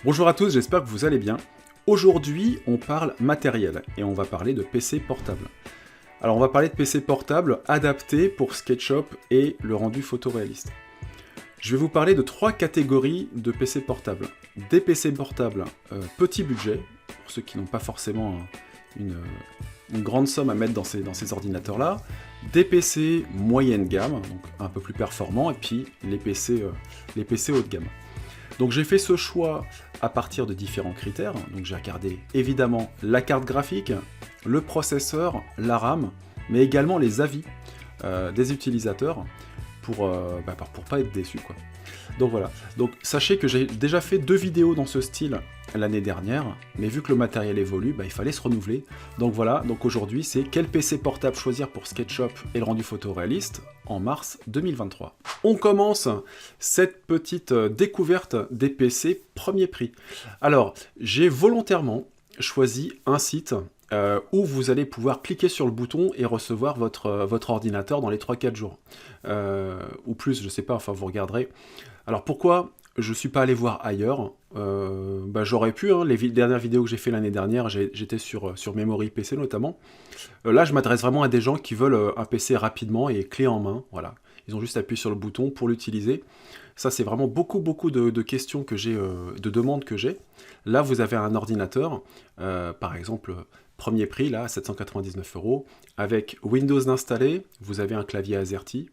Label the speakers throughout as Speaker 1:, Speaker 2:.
Speaker 1: Bonjour à tous, j'espère que vous allez bien. Aujourd'hui, on parle matériel et on va parler de PC portable. Alors, on va parler de PC portable adapté pour SketchUp et le rendu photoréaliste. Je vais vous parler de trois catégories de PC portables. Des PC portables petit budget, pour ceux qui n'ont pas forcément une, une grande somme à mettre dans ces ordinateurs-là. Des PC moyenne gamme, donc un peu plus performants, et puis les PC haut de gamme. Donc j'ai fait ce choix à partir de différents critères. Donc j'ai regardé évidemment la carte graphique, le processeur, la RAM, mais également les avis des utilisateurs pour pas être déçu, quoi. Donc voilà. Donc sachez que j'ai déjà fait 2 vidéos dans ce style l'année dernière, mais vu que le matériel évolue, il fallait se renouveler. Donc voilà, donc aujourd'hui c'est quel PC portable choisir pour SketchUp et le rendu photoréaliste en mars 2023. On commence cette petite découverte des PC premier prix. Alors, j'ai volontairement choisi un site où vous allez pouvoir cliquer sur le bouton et recevoir votre ordinateur dans les 3-4 jours. Ou plus, je sais pas, enfin vous regarderez. Alors pourquoi je suis pas allé voir ailleurs? J'aurais pu, hein, les dernières vidéos que j'ai fait l'année dernière, j'étais sur Memory PC notamment. Là, je m'adresse vraiment à des gens qui veulent un PC rapidement et clé en main, voilà. Ils ont juste appuyé sur le bouton pour l'utiliser. Ça, c'est vraiment beaucoup de questions que j'ai, de demandes que j'ai. Là, vous avez un ordinateur, par exemple, premier prix, là, 799 €, avec Windows installé, vous avez un clavier AZERTY,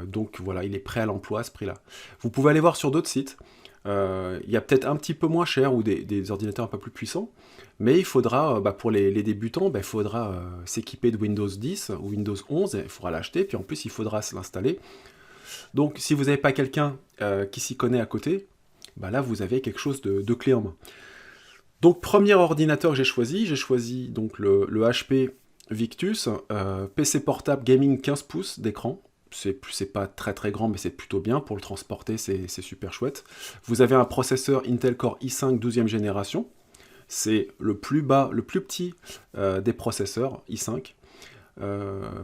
Speaker 1: donc voilà, il est prêt à l'emploi à ce prix-là. Vous pouvez aller voir sur d'autres sites. Il y a peut-être un petit peu moins cher ou des ordinateurs un peu plus puissants, mais il faudra, pour les débutants, il faudra s'équiper de Windows 10 ou Windows 11, il faudra l'acheter, puis en plus il faudra l'installer. Donc si vous n'avez pas quelqu'un qui s'y connaît à côté, là vous avez quelque chose de clé en main. Donc premier ordinateur que j'ai choisi donc le HP Victus, PC portable gaming 15 pouces d'écran. C'est pas très grand, mais c'est plutôt bien. Pour le transporter, c'est super chouette. Vous avez un processeur Intel Core i5 12e génération. C'est le plus bas, le plus petit des processeurs i5.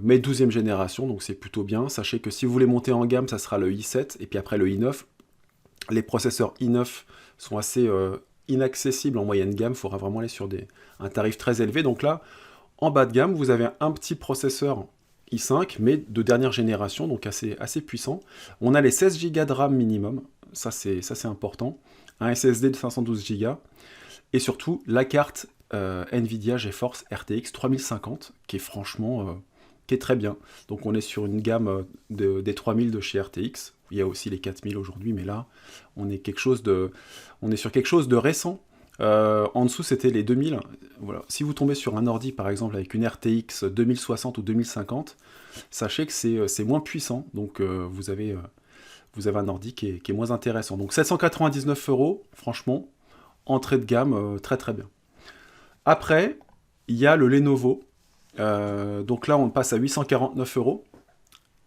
Speaker 1: Mais 12e génération, donc c'est plutôt bien. Sachez que si vous voulez monter en gamme, ça sera le i7 et puis après le i9. Les processeurs i9 sont assez inaccessibles en moyenne gamme. Il faudra vraiment aller sur un tarif très élevé. Donc là, en bas de gamme, vous avez un petit processeur i5, mais de dernière génération, donc assez puissant. On a les 16 Go de RAM minimum, ça c'est important. Un SSD de 512 Go. Et surtout, la carte Nvidia GeForce RTX 3050, qui est franchement qui est très bien. Donc on est sur une gamme des 3000 de chez RTX. Il y a aussi les 4000 aujourd'hui, mais là, on est sur quelque chose de récent. En dessous, c'était les 2000. Voilà. Si vous tombez sur un ordi, par exemple, avec une RTX 2060 ou 2050, sachez que c'est moins puissant. Donc, vous avez un ordi qui est moins intéressant. Donc, 799 €, franchement, entrée de gamme, très bien. Après, il y a le Lenovo. Donc là, on passe à 849 €.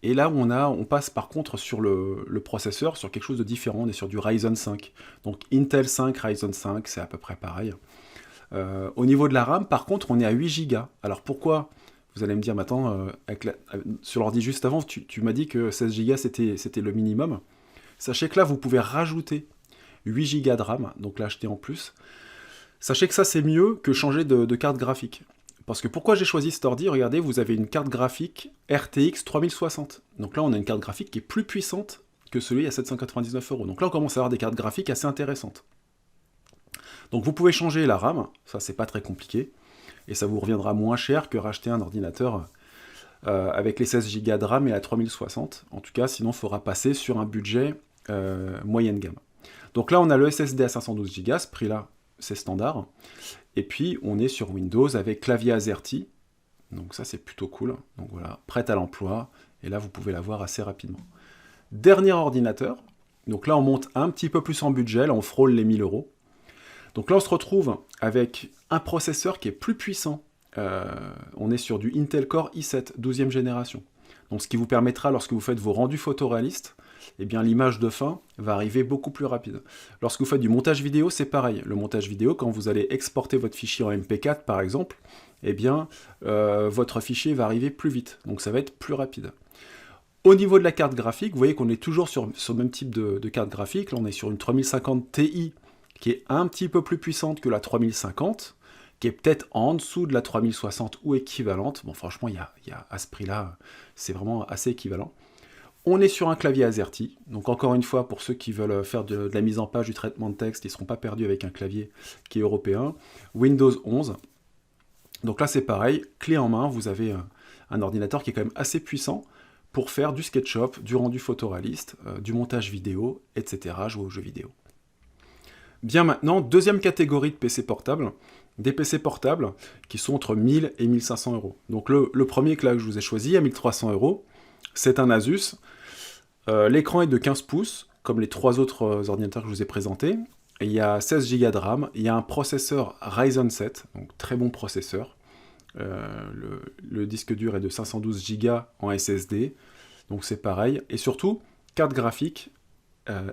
Speaker 1: Et là, on passe par contre sur le processeur, sur quelque chose de différent. On est sur du Ryzen 5. Donc Intel 5, Ryzen 5, c'est à peu près pareil. Au niveau de la RAM, par contre, on est à 8 Go. Alors pourquoi? Vous allez me dire, maintenant, sur l'ordi juste avant, tu m'as dit que 16 Go c'était le minimum. Sachez que là, vous pouvez rajouter 8 Go de RAM, donc l'acheter en plus. Sachez que ça, c'est mieux que changer de carte graphique. Parce que pourquoi j'ai choisi cet ordi? Regardez, vous avez une carte graphique RTX 3060. Donc là, on a une carte graphique qui est plus puissante que celui à 799 €. Donc là, on commence à avoir des cartes graphiques assez intéressantes. Donc vous pouvez changer la RAM, ça c'est pas très compliqué, et ça vous reviendra moins cher que racheter un ordinateur avec les 16 Go de RAM et la 3060. En tout cas, sinon, il faudra passer sur un budget moyenne gamme. Donc là, on a le SSD à 512 Go, ce prix-là, c'est standard. Et puis, on est sur Windows avec clavier AZERTY. Donc ça, c'est plutôt cool. Donc voilà, prête à l'emploi. Et là, vous pouvez l'avoir assez rapidement. Dernier ordinateur. Donc là, on monte un petit peu plus en budget. Là, on frôle les 1000 €. Donc là, on se retrouve avec un processeur qui est plus puissant. On est sur du Intel Core i7, 12e génération. Donc ce qui vous permettra, lorsque vous faites vos rendus photoréalistes, eh bien l'image de fin va arriver beaucoup plus rapide. Lorsque vous faites du montage vidéo, c'est pareil. Le montage vidéo, quand vous allez exporter votre fichier en MP4 par exemple, eh bien votre fichier va arriver plus vite. Donc ça va être plus rapide. Au niveau de la carte graphique, vous voyez qu'on est toujours sur ce même type de carte graphique. Là, on est sur une 3050 Ti qui est un petit peu plus puissante que la 3050, qui est peut-être en dessous de la 3060 ou équivalente. Bon, franchement, à ce prix-là, c'est vraiment assez équivalent. On est sur un clavier AZERTY, donc encore une fois, pour ceux qui veulent faire de la mise en page, du traitement de texte, ils ne seront pas perdus avec un clavier qui est européen. Windows 11. Donc là, c'est pareil, clé en main, vous avez un ordinateur qui est quand même assez puissant pour faire du SketchUp, du rendu photoréaliste, du montage vidéo, etc., jouer aux jeux vidéo. Bien maintenant, deuxième catégorie de PC portables, des PC portables qui sont entre 1000 et 1500 euros. Donc le premier que je vous ai choisi à 1300 euros, c'est un Asus. L'écran est de 15 pouces, comme les trois autres ordinateurs que je vous ai présentés. Et il y a 16 Go de RAM, il y a un processeur Ryzen 7, donc très bon processeur. Le disque dur est de 512 Go en SSD, donc c'est pareil. Et surtout, carte graphique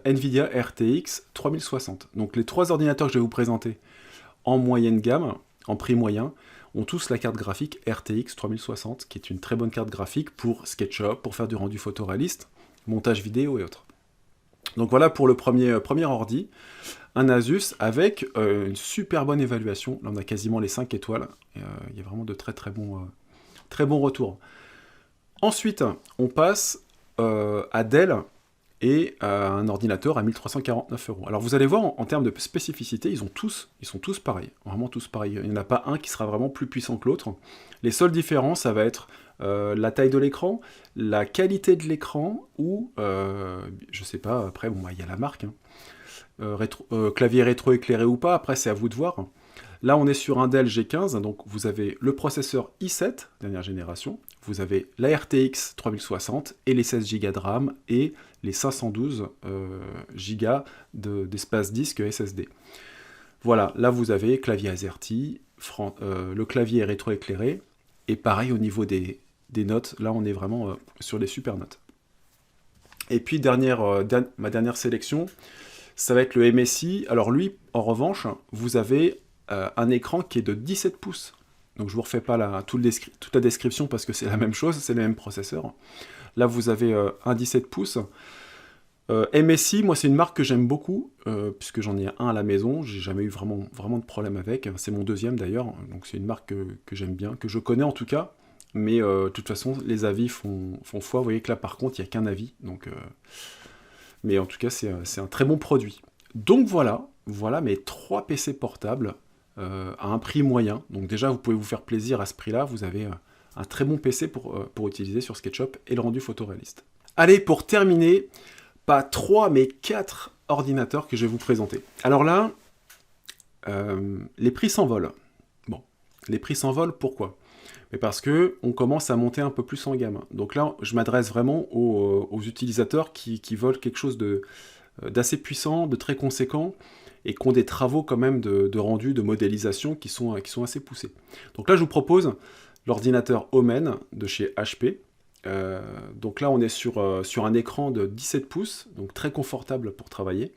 Speaker 1: NVIDIA RTX 3060. Donc les trois ordinateurs que je vais vous présenter en moyenne gamme, en prix moyen, ont tous la carte graphique RTX 3060, qui est une très bonne carte graphique pour SketchUp, pour faire du rendu photoréaliste, montage vidéo et autres. Donc voilà pour le premier ordi, un Asus avec une super bonne évaluation. Là on a quasiment les 5 étoiles, il y a vraiment de très bons retours. Ensuite, on passe à Dell et un ordinateur à 1349 euros. Alors vous allez voir, en termes de spécificité, ils sont tous pareils, vraiment tous pareils. Il n'y en a pas un qui sera vraiment plus puissant que l'autre. Les seules différences, ça va être la taille de l'écran, la qualité de l'écran, ou, je sais pas, après, bon, il y a la marque, hein. Clavier rétro-éclairé ou pas, après c'est à vous de voir. Là, on est sur un Dell G15, donc vous avez le processeur i7, dernière génération, vous avez la RTX 3060 et les 16 Go de RAM et les 512 Go d'espace disque SSD. Voilà, là vous avez clavier AZERTY, le clavier est rétro-éclairé, et pareil au niveau des notes, là on est vraiment sur les super notes. Et puis ma dernière sélection, ça va être le MSI. Alors lui, en revanche, vous avez un écran qui est de 17 pouces. Donc je ne vous refais pas toute la description parce que c'est la même chose, c'est le même processeur. Là vous avez un 17 pouces. MSI, moi c'est une marque que j'aime beaucoup, puisque j'en ai un à la maison, j'ai jamais eu vraiment de problème avec. C'est mon deuxième d'ailleurs, donc c'est une marque que j'aime bien, que je connais en tout cas. Mais de toute façon, les avis font foi. Vous voyez que là par contre, il n'y a qu'un avis. Donc, mais en tout cas, c'est un très bon produit. Donc voilà mes 3 PC portables à un prix moyen. Donc déjà, vous pouvez vous faire plaisir à ce prix-là. Vous avez un très bon PC pour utiliser sur SketchUp et le rendu photoréaliste. Allez, pour terminer, pas 3 mais 4 ordinateurs que je vais vous présenter. Alors là, les prix s'envolent. Bon, les prix s'envolent, pourquoi ? Mais parce qu'on commence à monter un peu plus en gamme. Donc là, je m'adresse vraiment aux utilisateurs qui veulent quelque chose d'assez puissant, de très conséquent, et qui ont des travaux quand même de rendu, de modélisation qui sont assez poussés. Donc là, je vous propose l'ordinateur Omen de chez HP. Donc là, on est sur un écran de 17 pouces, donc très confortable pour travailler.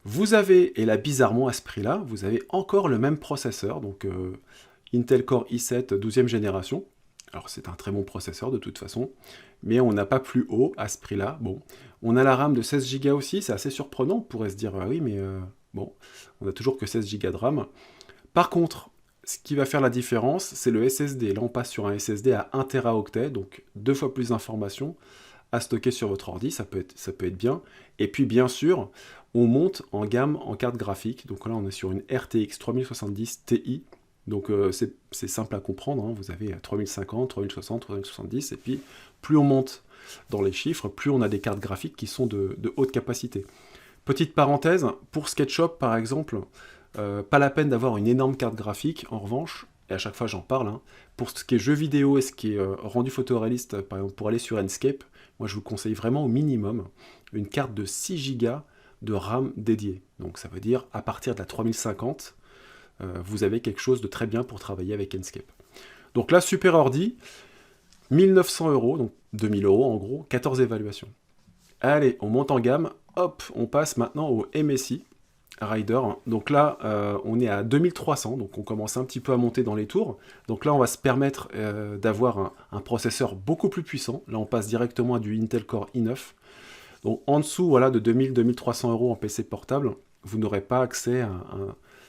Speaker 1: Vous avez, et là bizarrement à ce prix-là, vous avez encore le même processeur, donc Intel Core i7 12e génération. Alors c'est un très bon processeur de toute façon, mais on n'a pas plus haut à ce prix-là. Bon, on a la RAM de 16 Go aussi, c'est assez surprenant, on pourrait se dire oui, mais bon, on a toujours que 16 Go de RAM. Par contre, ce qui va faire la différence, c'est le SSD. Là, on passe sur un SSD à 1 Teraoctet, donc 2 fois plus d'informations à stocker sur votre ordi, ça peut être bien. Et puis bien sûr, on monte en gamme en carte graphique. Donc là, on est sur une RTX 3070 Ti. Donc c'est simple à comprendre, hein. Vous avez 3050, 3060, 3070, et puis plus on monte dans les chiffres, plus on a des cartes graphiques qui sont de haute capacité. Petite parenthèse, pour SketchUp par exemple, pas la peine d'avoir une énorme carte graphique, en revanche, et à chaque fois j'en parle, hein, pour ce qui est jeux vidéo et ce qui est rendu photoréaliste, par exemple pour aller sur Enscape, moi je vous conseille vraiment au minimum une carte de 6 Go de RAM dédiée. Donc ça veut dire à partir de la 3050, vous avez quelque chose de très bien pour travailler avec Enscape. Donc là, super ordi, 1900 €, donc 2000 € en gros, 14 évaluations. Allez, on monte en gamme, hop, on passe maintenant au MSI Rider. Donc là, on est à 2300, donc on commence un petit peu à monter dans les tours. Donc là, on va se permettre d'avoir un processeur beaucoup plus puissant. Là, on passe directement à du Intel Core i9. Donc en dessous, voilà, de 2000-2300 € en PC portable. vous n'aurez pas accès à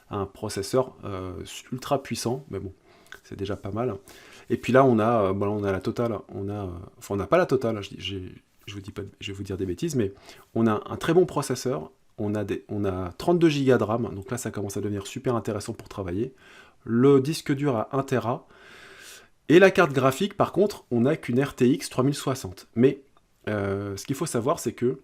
Speaker 1: un processeur ultra puissant, mais bon, c'est déjà pas mal. Et puis là, on a la totale, enfin on n'a pas la totale, je vais vous dire des bêtises, mais on a un très bon processeur, on a 32 Go de RAM, donc là ça commence à devenir super intéressant pour travailler. Le disque dur à 1 Tera, et la carte graphique, par contre, on n'a qu'une RTX 3060. Mais ce qu'il faut savoir, c'est que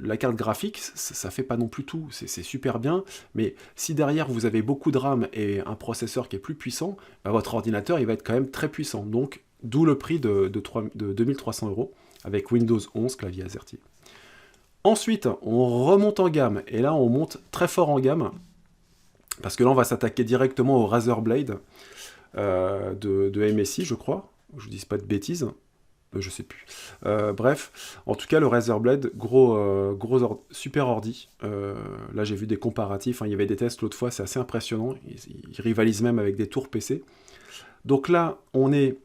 Speaker 1: la carte graphique, ça fait pas non plus tout, c'est super bien, mais si derrière vous avez beaucoup de RAM et un processeur qui est plus puissant, bah, votre ordinateur il va être quand même très puissant, donc d'où le prix de 2300 € avec Windows 11 clavier AZERTY. Ensuite, on remonte en gamme, et là on monte très fort en gamme, parce que là on va s'attaquer directement au Razer Blade de MSI, je crois, je vous dis pas de bêtises. Je sais plus. Bref, en tout cas, le Razer Blade, super ordi. Là, j'ai vu des comparatifs, hein, il y avait des tests l'autre fois, c'est assez impressionnant. Ils rivalisent même avec des tours PC. Donc là, on est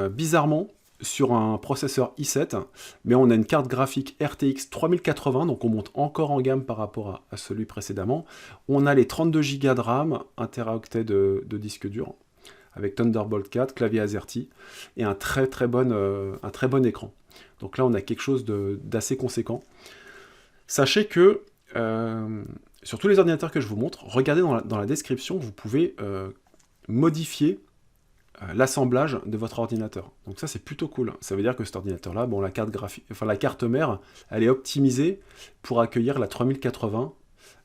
Speaker 1: bizarrement sur un processeur i7, mais on a une carte graphique RTX 3080, donc on monte encore en gamme par rapport à celui précédemment. On a les 32 Go de RAM, 1 Teraoctet de disque dur, avec Thunderbolt 4, clavier AZERTY, et un très bon écran. Donc là, on a quelque chose d'assez conséquent. Sachez que, sur tous les ordinateurs que je vous montre, regardez dans la description, vous pouvez modifier l'assemblage de votre ordinateur. Donc ça, c'est plutôt cool. Ça veut dire que cet ordinateur-là, bon, la carte mère, elle est optimisée pour accueillir la 3080,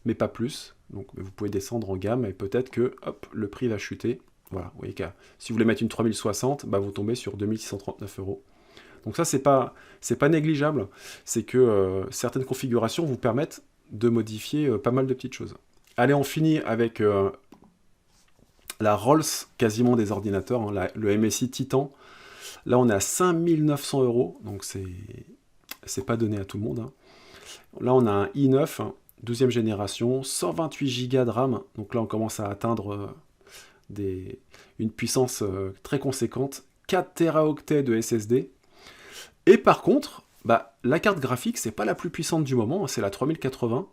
Speaker 1: mais pas plus. Donc vous pouvez descendre en gamme, et peut-être que, hop, le prix va chuter. Voilà, vous voyez que si vous voulez mettre une 3060, bah vous tombez sur 2639 €. Donc ça, c'est pas négligeable. C'est que certaines configurations vous permettent de modifier pas mal de petites choses. Allez, on finit avec la Rolls quasiment des ordinateurs, hein, le MSI Titan. Là, on est à 5900 €, donc c'est pas donné à tout le monde. Hein. Là, on a un i9, hein, 12e génération, 128 Go de RAM. Donc là, on commence à atteindre une puissance très conséquente, 4 Teraoctets de SSD. Et par contre, bah, la carte graphique, c'est pas la plus puissante du moment, c'est la 3080,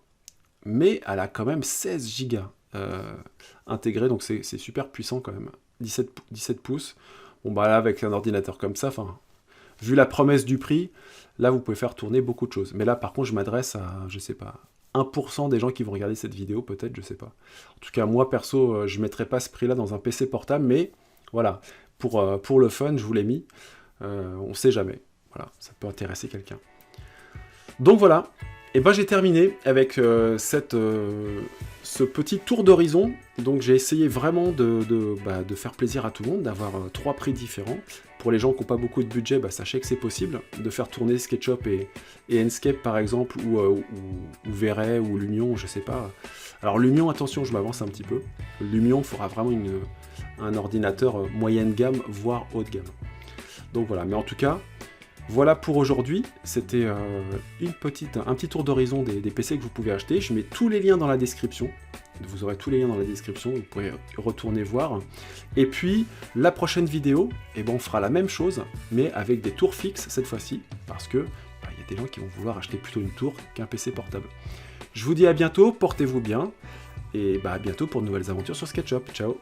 Speaker 1: mais elle a quand même 16 Go intégrée, donc c'est super puissant quand même. 17 pouces. Bon, bah là, avec un ordinateur comme ça, vu la promesse du prix, là, vous pouvez faire tourner beaucoup de choses. Mais là, par contre, je m'adresse à, je sais pas, 1% des gens qui vont regarder cette vidéo, peut-être, je sais pas. En tout cas, moi, perso, je ne mettrai pas ce prix-là dans un PC portable, mais voilà, pour le fun, je vous l'ai mis. On ne sait jamais. Voilà, ça peut intéresser quelqu'un. Donc voilà, et ben j'ai terminé avec ce petit tour d'horizon. Donc j'ai essayé vraiment de faire plaisir à tout le monde, d'avoir 3 prix différents. Pour les gens qui n'ont pas beaucoup de budget, bah, sachez que c'est possible de faire tourner SketchUp et Enscape par exemple, ou V-Ray ou Lumion, je sais pas. Alors Lumion, attention, je m'avance un petit peu. Lumion, il faudra vraiment un ordinateur moyenne gamme, voire haut de gamme. Donc voilà, mais en tout cas, voilà pour aujourd'hui. C'était un petit tour d'horizon des PC que vous pouvez acheter. Je mets tous les liens dans la description. Vous aurez tous les liens dans la description, vous pourrez retourner voir. Et puis, la prochaine vidéo, eh ben, on fera la même chose, mais avec des tours fixes cette fois-ci, parce que y a des gens qui vont vouloir acheter plutôt une tour qu'un PC portable. Je vous dis à bientôt, portez-vous bien, et à bientôt pour de nouvelles aventures sur SketchUp. Ciao.